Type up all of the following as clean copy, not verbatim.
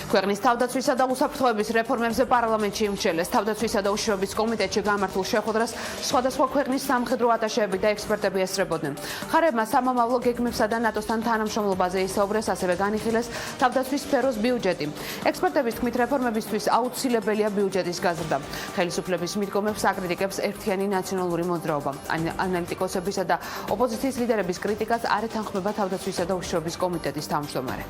ქვეყნის თავდაცვისა და უსაფრთხოების რეფორმებზე პარლამენტში იმსჯელეს. თავდაცვისა და უშიშროების კომიტეტში გამართულ შეხვედრას სხვადასხვა ქვეყნის სამხედრო ატაშეები და ექსპერტები ესწრებოდნენ. მხარეებმა სამომავლო გეგმებსა და ნატოსთან თანამშრომლობაზე ისაუბრეს, ასევე განიხილეს თავდაცვის სფეროს ბიუჯეტი. ექსპერტების თქმით, რეფორმებისთვის აუცილებელია ბიუჯეტის გაზრდა. ხელისუფლების მიდგომებს აკრიტიკებს ერთიანი ნაციონალური მოძრაობა. ანალიტიკოსებისა და ოპოზიციის ლიდერების კრიტიკას არ ეთანხმება თავდაცვისა და უშიშროების კომიტეტის თავმჯდომარე.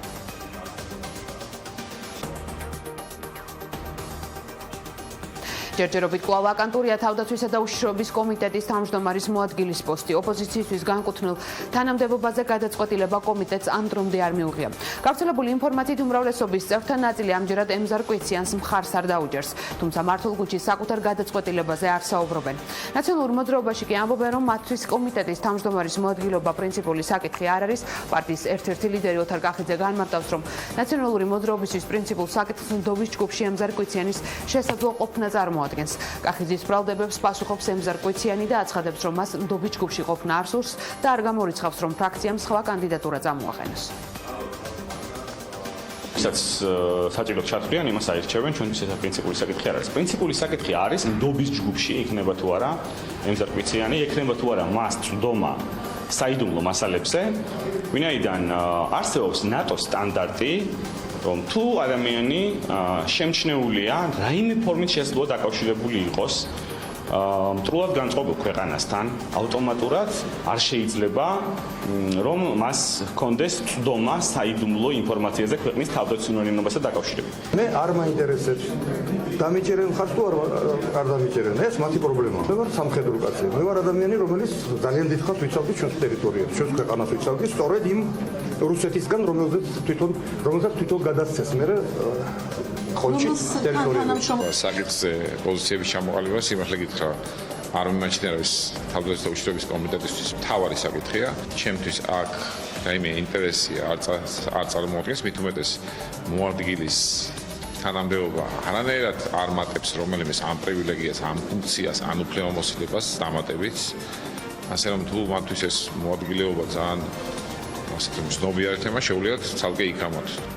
ჯერჯერობით კვლავ ვაკანტურია თავდაცვისა და უშიშროების კომიტეტის თავმჯდომარის მოადგილის პოსტი. ოპოზიციისთვის განკუთვნილ თანამდებობაზე გადაწყვეტილება კომიტეტს ამ დრომდე არ მიუღია. გავრცელებული ინფორმაციით უმრავლესობის წევრთა ნაწილი ამჯერად ემზარ კვიციანს მხარს არ დაუჯერს, თუმცა მართულ გუნდში საკუთარ გადაწყვეტილებაზე არ საუბრობენ. ნაციონალურ მოძრაობაში კი ამბობენ, რომ მათთვის კომიტეტის თავმჯდომარის მოადგილობა პრინციპული საკითხი არ არის. პარტიის ერთ-ერთი ლიდერი ოთარ კახიძე განმარტავს, რომ ნაციონალური მოძრაობისთვის პრინციპულ საკითხს ნდობის ჯგუფში ემზარ კვიციანის შესაძლო ყოფნა წარმოადგენს. კახიძის ბრალდებებს პასუხობს ემზარ კვიციანი და აცხადებს, რომ მას ნდობის ჯგუფში ყოფნა არ სურს და არ გამორიცხავს, რომ ფრაქციამ სხვა კანდიდატურა წამოაყენოს. ვისაც საჭიროდ ჩათვლიან, იმას აირჩევენ, ჩვენთვის ეს პრინციპული საკითხი არ არის. პრინციპული საკითხი არის ნდობის ჯგუფში იქნება თუ არა ემზარ კვიციანი, იქნება თუ არა მას წვდომა საიდუმლო მასალებზე, ვინაიდან არსებობს ნატოს სტანდარტი, რომ თუ ადამიანი შემჩნეულია რაიმე ფორმით შესაძლოა დაკავშირებული იყოს მტრულად განწყობილ ქვეყანასთან, ავტომატურად არ შეიძლება რომ მას ჰქონდეს წვდომა საიდუმლო ინფორმაციაზე ქვეყნის თავდაცვისთან დაკავშირებით. მე არ მაინტერესებს დამიჭერენ ხარ თუ არ დამიჭერენ, ეს მათი პრობლემაა. მე ვარ სამხედრო კაცი, მე ვარ ადამიანი, რომელიც ძალიან დიდხანს ვიცავდი ჩვენს ტერიტორიას, ჩვენს ქვეყანას ვიცავდი, სწორედ იმ რუსეთისგან, რომელზეც თვითონ გადასცეს მე ხონჩის ტერიტორიაზე. საკითხზე პოზიციების ჩამოყალიბება სიმართლე გითხრა არ მიმაჩნია, რომ თავდაცვის და უშიშროების კომიტეტისთვის მთავარი საკითხია. ჩემთვის აქ რაიმე ინტერესი არ წარმოადგენს, მით უმეტეს მოადგილის თანამდებობა არანაირად არ მატებს რომელიმეს ამ პრივილეგიას, ამ ფუნქციას, ან უფლებამოსილებას დამატებით. ასე რომ თუ მათთვის ეს მოადგილეობა ძალიან ასეთი მცნობიარე თემა, შეუძლიათ ცალკე იქ ამოთ.